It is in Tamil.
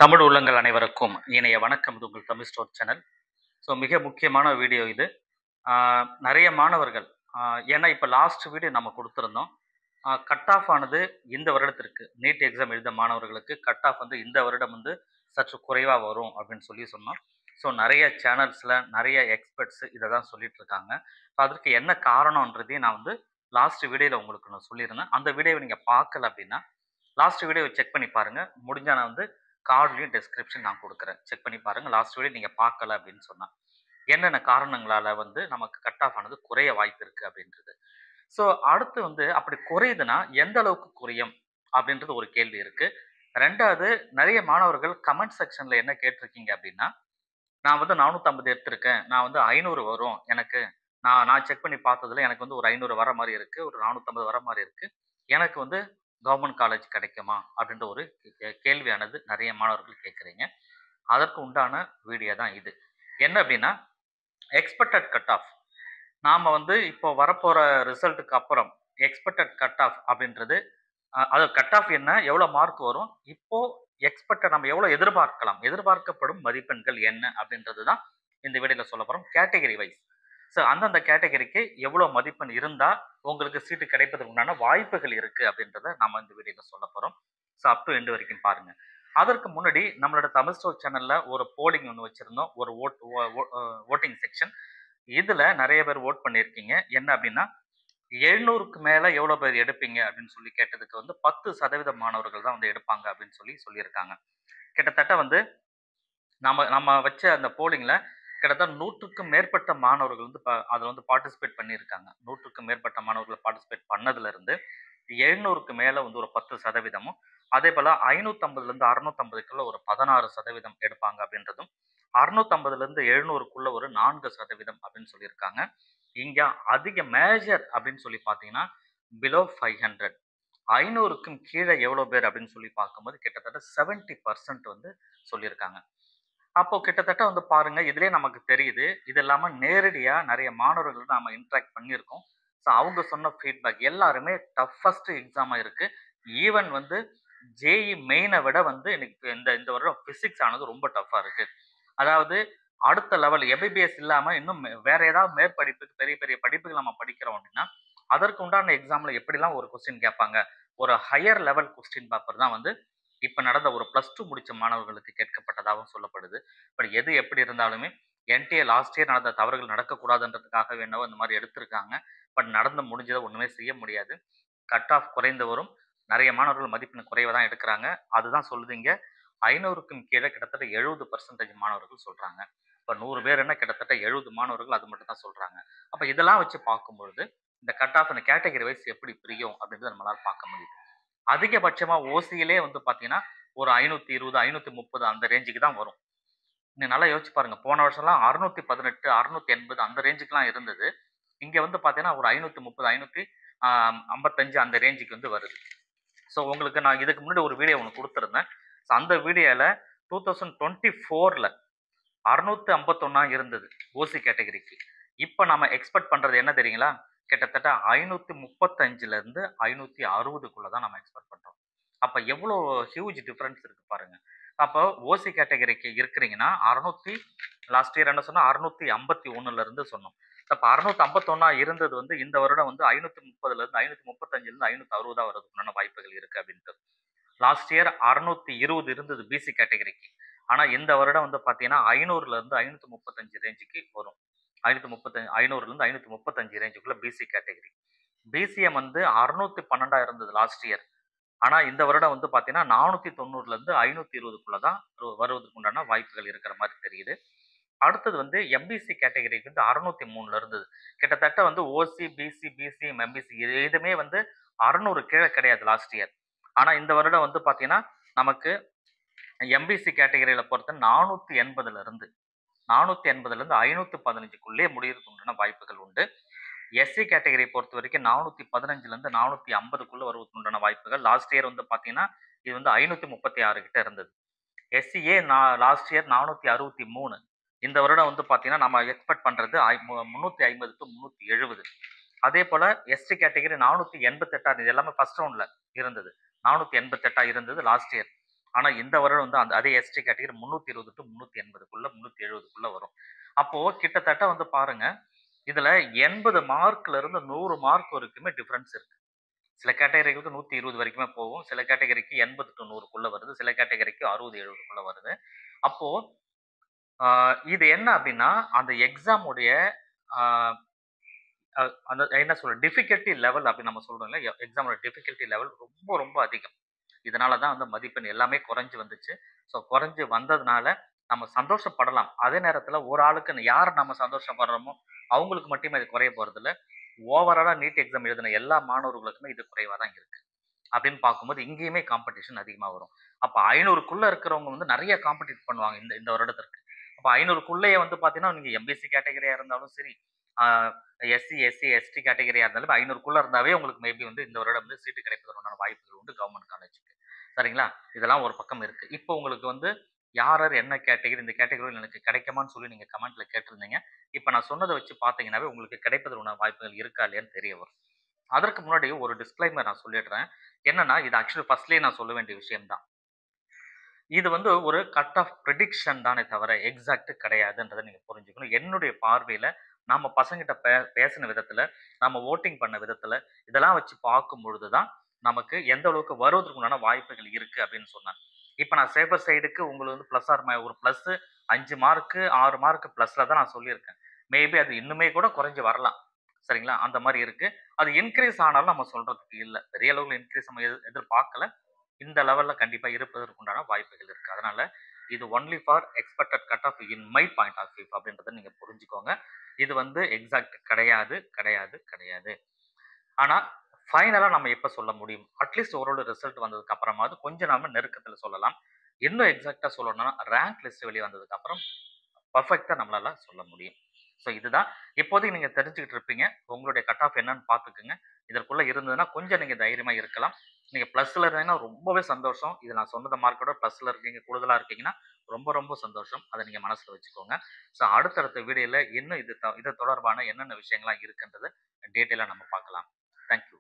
தமிழ் உள்ளங்கள் அனைவருக்கும் இணைய வணக்கம். இது உங்கள் தமிழ் ஸ்டோர் சேனல். ஸோ மிக முக்கியமான வீடியோ இது. நிறைய மாணவர்கள் ஏன்னா இப்போ லாஸ்ட் வீடியோ நம்ம கொடுத்துருந்தோம். கட் ஆஃப் ஆனது இந்த வருடத்திற்கு நீட் எக்ஸாம் எழுத மாணவர்களுக்கு கட் ஆஃப் வந்து இந்த வருடம் வந்து சற்று குறைவாக வரும் அப்படின்னு சொல்லி சொன்னோம். ஸோ நிறைய சேனல்ஸில் நிறைய எக்ஸ்பர்ட்ஸ் இதை தான் சொல்லிட்டு இருக்காங்க. ஸோ அதற்கு என்ன காரணன்றதையும் நான் வந்து லாஸ்ட் வீடியோவில் உங்களுக்கு நான் சொல்லியிருந்தேன். அந்த வீடியோவை நீங்கள் பார்க்கல அப்படின்னா லாஸ்ட் வீடியோவை செக் பண்ணி பாருங்கள். முடிஞ்சால் நான் வந்து கார்ட்லையும் டிஸ்கிரிப்ஷன் நான் கொடுக்குறேன், செக் பண்ணி பாருங்கள். லாஸ்ட் வீடியோ நீங்கள் பார்க்கல அப்படின்னு சொன்னால் என்னென்ன காரணங்களால் வந்து நமக்கு கட் ஆஃப் ஆனது குறைய வாய்ப்பு இருக்குது அப்படின்றது. ஸோ அடுத்து வந்து அப்படி குறையுதுன்னா எந்த அளவுக்கு குறையும் அப்படின்றது ஒரு கேள்வி இருக்குது. ரெண்டாவது, நிறைய மாணவர்கள் கமெண்ட் செக்ஷனில் என்ன கேட்டிருக்கீங்க அப்படின்னா, நான் வந்து 450 எடுத்திருக்கேன், நான் வந்து 500 வரும் எனக்கு, நான் செக் பண்ணி பார்த்ததுல எனக்கு வந்து ஒரு 500 வர மாதிரி இருக்குது, ஒரு 450 வர மாதிரி இருக்குது, எனக்கு வந்து கவர்மெண்ட் காலேஜ் கிடைக்குமா அப்படின்ற ஒரு கேள்வியானது நிறைய மாணவர்கள் கேட்குறீங்க. அதற்கு உண்டான வீடியோ தான் இது. என்ன அப்படின்னா, எக்ஸ்பெக்டட் கட் ஆஃப் நாம் வந்து இப்போ வரப்போகிற ரிசல்ட்டுக்கு அப்புறம் எக்ஸ்பெக்டட் கட் ஆஃப் அப்படின்றது, அது கட் ஆஃப் என்ன, எவ்வளோ மார்க் வரும், இப்போ எக்ஸ்பெக்டட் நம்ம எவ்வளோ எதிர்பார்க்கலாம், எதிர்பார்க்கப்படும் மதிப்பெண்கள் என்ன அப்படின்றது தான் இந்த வீடியோவில் சொல்ல போகிறோம். Category wise. ஸோ அந்தந்த கேட்டகரிக்கு எவ்வளோ மதிப்பெண் இருந்தால் உங்களுக்கு சீட்டு கிடைப்பதற்கு உண்டான வாய்ப்புகள் இருக்குது அப்படின்றத நம்ம இந்த வீடியோவில் சொல்ல போகிறோம். ஸோ அப் டு எண்டு வரைக்கும் பாருங்கள். அதற்கு முன்னாடி நம்மளோட தமிழ் ஸ்டோர் சேனலில் ஒரு போலிங் ஒன்று வச்சுருந்தோம், ஒரு ஓட்டிங் செக்ஷன். இதில் நிறைய பேர் ஓட் பண்ணியிருக்கீங்க. என்ன அப்படின்னா, 700க்கு மேலே எவ்வளோ பேர் எடுப்பீங்க அப்படின்னு சொல்லி கேட்டதுக்கு வந்து 10% மாணவர்கள் தான் வந்து எடுப்பாங்க அப்படின்னு சொல்லியிருக்காங்க. கிட்டத்தட்ட வந்து நம்ம வச்ச அந்த போலிங்கில் கிட்டத்தட்ட 100க்கும் மேற்பட்ட மாணவர்கள் வந்து அதில் வந்து பார்ட்டிசிபேட் பண்ணியிருக்காங்க. 100க்கும் மேற்பட்ட மாணவர்கள் பார்ட்டிசிபேட் பண்ணதுலேருந்து 700க்கு மேலே வந்து ஒரு 10%, அதே போல் 550லேருந்து 650க்குள்ள ஒரு 16% எடுப்பாங்க அப்படின்றதும், 650லேருந்து 700க்குள்ள ஒரு 4% அப்படின்னு சொல்லியிருக்காங்க. இங்கே அதிக மேஜர் அப்படின்னு சொல்லி பார்த்தீங்கன்னா பிலோ 500, 500க்கும் கீழே எவ்வளோ பேர் அப்படின்னு சொல்லி பார்க்கும்போது கிட்டத்தட்ட 70% வந்து சொல்லியிருக்காங்க. அப்போ கிட்டத்தட்ட வந்து பாருங்க, இதுலயே நமக்கு தெரியுது. இது இல்லாம நேரடியா நிறைய மாணவர்கள் நாம இன்டராக்ட் பண்ணியிருக்கோம். ஸோ அவங்க சொன்ன ஃபீட்பேக் எல்லாருமே டஃபஸ்ட் எக்ஸாமா இருக்கு. ஈவன் வந்து ஜேஇ மெயினை விட வந்து எனக்கு இந்த இந்த வருடம் பிசிக்ஸ் ஆனது ரொம்ப டஃப்பா இருக்கு. அதாவது அடுத்த லெவல் எம்பிபிஎஸ் இல்லாம இன்னும் வேற ஏதாவது மேற்படிப்புக்கு பெரிய பெரிய படிப்புகள் நம்ம படிக்கிறோம் அப்படின்னா அதற்கு உண்டான எக்ஸாம்ல எப்படிலாம் ஒரு கொஸ்டின் கேட்பாங்க, ஒரு ஹையர் லெவல் கொஸ்டின் பேப்பர் தான் வந்து இப்ப நடந்த ஒரு +2 முடிச்ச மாணவர்களுக்கு கேட்கப்பட்டதாகவும் சொல்லப்படுது. பட் எது எப்படி இருந்தாலுமே என்டிஏ லாஸ்ட் இயர் நடந்த தவறுகள் நடக்கக்கூடாதுன்றதுக்காக வேணவோ இந்த மாதிரி எடுத்திருக்காங்க. பட் நடந்து முடிஞ்சதை ஒண்ணுமே செய்ய முடியாது. கட் ஆஃப் குறைந்து வரும். நிறைய மாணவர்கள் மதிப்பெண் குறைவாக தான் எடுக்கிறாங்க. அதுதான் சொல்லுது இங்க. 500க்கும் கீழே கிட்டத்தட்ட 70% மாணவர்கள் சொல்றாங்க. இப்போ 100 பேர் என்ன கிட்டத்தட்ட 70 மாணவர்கள் அது மட்டும் தான் சொல்றாங்க. அப்ப இதெல்லாம் வச்சு பார்க்கும்பொழுது இந்த கட் ஆஃப் இந்த கேட்டகரி வைஸ் எப்படி பிரியும் அப்படின்றத நம்மளால பார்க்க முடியுது. அதிகபட்சமா ஓசியிலே வந்து பார்த்தீங்கன்னா ஒரு 520, 530 அந்த ரேஞ்சுக்கு தான் வரும். நீங்க நல்லா யோசிச்சு பாருங்க. போன வருஷம்லாம் 618, 680 அந்த ரேஞ்சுக்குலாம் இருந்தது. இங்க வந்து பார்த்தீங்கன்னா ஒரு 530, 555 அந்த ரேஞ்சுக்கு வந்து வருது. ஸோ உங்களுக்கு நான் இதுக்கு முன்னாடி ஒரு வீடியோ ஒன்று கொடுத்துருந்தேன். ஸோ அந்த வீடியோவில் 2024ல் 651 இருந்தது ஓசி கேட்டகரிக்கு. இப்போ நம்ம எக்ஸ்பெக்ட் பண்ணுறது என்ன தெரியுங்களா? கிட்டத்தட்ட 535லேருந்து 560க்குள்ள தான் நம்ம எக்ஸ்பெக்ட் பண்ணுறோம். அப்போ எவ்வளோ ஹியூஜ் டிஃப்ரென்ஸ் இருக்கு பாருங்க. அப்போ ஓசி கேட்டகரிக்கு இருக்கிறீங்கன்னா 600, லாஸ்ட் இயர் என்ன சொன்னால் 651லேருந்து சொன்னோம். அப்போ 651 இருந்தது வந்து இந்த வருடம் வந்து 530லேருந்து 535லேருந்து 560 வரதுக்குண்டான வாய்ப்புகள் இருக்கு அப்படின்ட்டு. லாஸ்ட் இயர் 620 இருந்தது பிசி கேட்டகரிக்கு. ஆனால் இந்த வருடம் வந்து பார்த்தீங்கன்னா 500லேருந்து 535 ரேஞ்சுக்கு வரும். 500லேருந்து 535 ரேஞ்சுக்குள்ள பிசி கேட்டகரி. பிசிஎம் வந்து 612 இருந்தது லாஸ்ட் இயர். ஆனால் இந்த வருடம் வந்து பார்த்தீங்கன்னா 490லேருந்து 520க்குள்ள தான் வருவதற்கு உண்டான வாய்ப்புகள் இருக்கிற மாதிரி தெரியுது. அடுத்தது வந்து எம்பிசி கேட்டகரிக்கு வந்து 603 இருந்தது. கிட்டத்தட்ட வந்து ஓசி, பிசி, பிசிஎம், எம்பிசி எதுவுமே வந்து 600 கீழே கிடையாது லாஸ்ட் இயர். ஆனால் இந்த வருடம் வந்து பார்த்தீங்கன்னா நமக்கு எம்பிசி கேட்டகரியில் பொறுத்த 480லேருந்து 515க்குள்ளே முடியறதுக்கு உண்டான வாய்ப்புகள் உண்டு. எஸ்சி கேட்டகரி பொறுத்த வரைக்கும் 415லேருந்து 450க்குள்ள வருவதற்கு உண்டான வாய்ப்புகள். லாஸ்ட் இயர் வந்து பார்த்தீங்கன்னா இது வந்து 536 கிட்ட இருந்தது. SCA last year 463. இந்த வருடம் வந்து பார்த்தீங்கன்னா நம்ம எக்ஸ்பெக்ட் பண்ணுறது 350 to 370. அதே போல் எஸ்டி கேட்டகரி 488 இது எல்லாமே ஃபர்ஸ்ட் ரவுண்டில் இருந்தது. 488 இருந்தது லாஸ்ட் இயர். ஆனா இந்த வருடம் வந்து அதே எஸ்டி கேட்டகரி 320 டூ 380க்குள்ள 370க்குள்ள வரும். அப்போ கிட்டத்தட்ட வந்து பாருங்க, இதுல 80 மார்க்ல இருந்து 100 மார்க் வரைக்குமே டிஃபரன்ஸ் இருக்கு. சில கேட்டகரிகளுக்கு 120 வரைக்குமே போகும். சில கேட்டகரிக்கு 80 டூ 100க்குள்ள வருது. சில கேட்டகரிக்கு 60, 70க்குள்ள வருது. அப்போ ஆ இது என்ன அப்டின்னா, அந்த எக்ஸாம் உடைய ஆ அந்த என்ன சொல்றது டிஃபிகல்டி லெவல் அப்டின்னு நம்ம சொல்றோம் இல்ல, எக்ஸாமோட டிஃபிகல்டி லெவல் ரொம்ப ரொம்ப அதிகம். இதனால தான் வந்து மதிப்பெண் எல்லாமே குறைஞ்சு வந்துச்சு. ஸோ குறைஞ்சு வந்ததுனால நம்ம சந்தோஷப்படலாம். அதே நேரத்தில ஒரு ஆளுக்கு யார் நம்ம சந்தோஷப்படுறோமோ, அவங்களுக்கு மட்டுமே இது குறைய போறதில்ல. ஓவராலா நீட் எக்ஸாம் எழுதின எல்லா மாணவர்களுக்குமே இது குறைவா தான் இருக்கு. அப்படின்னு பார்க்கும்போது இங்கேயுமே காம்படிஷன் அதிகமா வரும். அப்ப 500க்குள்ள இருக்கிறவங்க வந்து நெறைய காம்பீட் பண்ணுவாங்க இந்த இந்த வருடத்திற்கு. அப்ப 500க்குள்ளயே வந்து பார்த்தீங்கன்னா, நீங்க எம்பிசி கேட்டகரியா இருந்தாலும் சரி, ஆ எஸ்சி, எஸ்சி, எஸ்டி கேட்டகரியா இருந்தாலும் 500க்குள்ள இருந்தாவே உங்களுக்கு மேபி வந்து இந்த வருடம் வந்து சீட்டு கிடைப்பதற்கான வாய்ப்புகள் உண்டு கவர்ன்மென்ட் காலேஜ்க்கு. சரிங்களா? இதெல்லாம் ஒரு பக்கம் இருக்கு. இப்போ உங்களுக்கு வந்து யார் யார் என்ன கேட்டகரி, இந்த கேட்டகரில எனக்கு கிடைக்குமான்னு சொல்லி நீங்க கமெண்ட்ல கேட்டிருந்தீங்க. இப்ப நான் சொன்னத வச்சு பார்த்தீங்கன்னாவே உங்களுக்கு கிடைப்பதற்கான வாய்ப்புகள் இருக்கா இல்லையான்னு தெரிய வரும். அதற்கு முன்னாடி ஒரு டிஸ்க்ளைமர் நான் சொல்லிடுறேன். என்னன்னா, இது ஆக்சுவலி ஃபர்ஸ்ட்லயே நான் சொல்ல வேண்டிய விஷயம் தான். இது வந்து ஒரு கட் ஆஃப் பிரிடிக்ஷன் தானே தவிர, எக்ஸாக்ட் கிடையாதுன்றத நீங்க புரிஞ்சுக்கணும். என்னுடைய பார்வையில, நாம பசங்கிட்ட பேசின விதத்துல, நம்ம வோட்டிங் பண்ண விதத்துல, இதெல்லாம் வச்சு பார்க்கும் பொழுது தான், நமக்கு எந்த அளவுக்கு வருவதற்கு உண்டான வாய்ப்புகள் இருக்கு அப்படின்னு சொன்னேன். இப்ப நான் சேஃபர் சைடுக்கு உங்களுக்கு வந்து பிளஸ் ஆர் ஒரு பிளஸ் 5 மார்க்கு, 6 மார்க் பிளஸ்ல தான் நான் சொல்லியிருக்கேன். மேபி அது இன்னுமே கூட குறைஞ்சு வரலாம். சரிங்களா? அந்த மாரி இருக்கு. அது இன்கிரீஸ் ஆனாலும் நம்ம சொல்றதுக்கு இல்ல. பெரிய அளவுல இன்கிரீஸ் நம்ம எதிர்பார்க்கல. இந்த லெவல்ல கண்டிப்பா இருப்பதற்கு உண்டான வாய்ப்புகள் இருக்கு. அதனால இது only for expected cut off in my point of view அப்படின்றத நீங்க புரிஞ்சுக்கோங்க. இது வந்து எக்ஸாக்ட் கிடையாது, கிடையாது, கிடையாது. ஆனா ஃபைனலா நம்ம எப்ப சொல்ல முடியும்? அட்லீஸ்ட் ஓரளவு ரிசல்ட் வந்ததுக்கு அப்புறமாவது கொஞ்சம் நாம நெருக்கத்துல சொல்லலாம். இன்னும் எக்ஸாக்ட்டா சொல்லணும்னா ரேங்க் லிஸ்ட் வெளிய வந்ததுக்கு அப்புறம் பெர்ஃபெக்ட்டா நம்மளால சொல்ல முடியும். ஸோ இதுதான் இப்போதைக்கு நீங்க தெரிஞ்சுக்கிட்டு இருப்பீங்க. உங்களுடைய கட் ஆஃப் என்னன்னு பார்த்துக்கங்க. இதற்குள்ள இருந்ததுன்னா கொஞ்சம் நீங்க தைரியமா இருக்கலாம். நீங்க பிளஸ்ல இருந்தீங்கன்னா ரொம்பவே சந்தோஷம். இது நான் சொன்னத மார்க்கோட பிளஸ்ல இருக்கீங்க, கூடுதலா இருக்கீங்கன்னா ரொம்ப ரொம்ப சந்தோஷம். அத நீங்க மனசுல வச்சுக்கோங்க. ஸோ அடுத்தடுத்த வீடியோல இன்னும் இது தொடர்பான என்னென்ன விஷயங்கள்லாம் இருக்குன்றத டீட்டெயிலா நம்ம பார்க்கலாம். Thank you.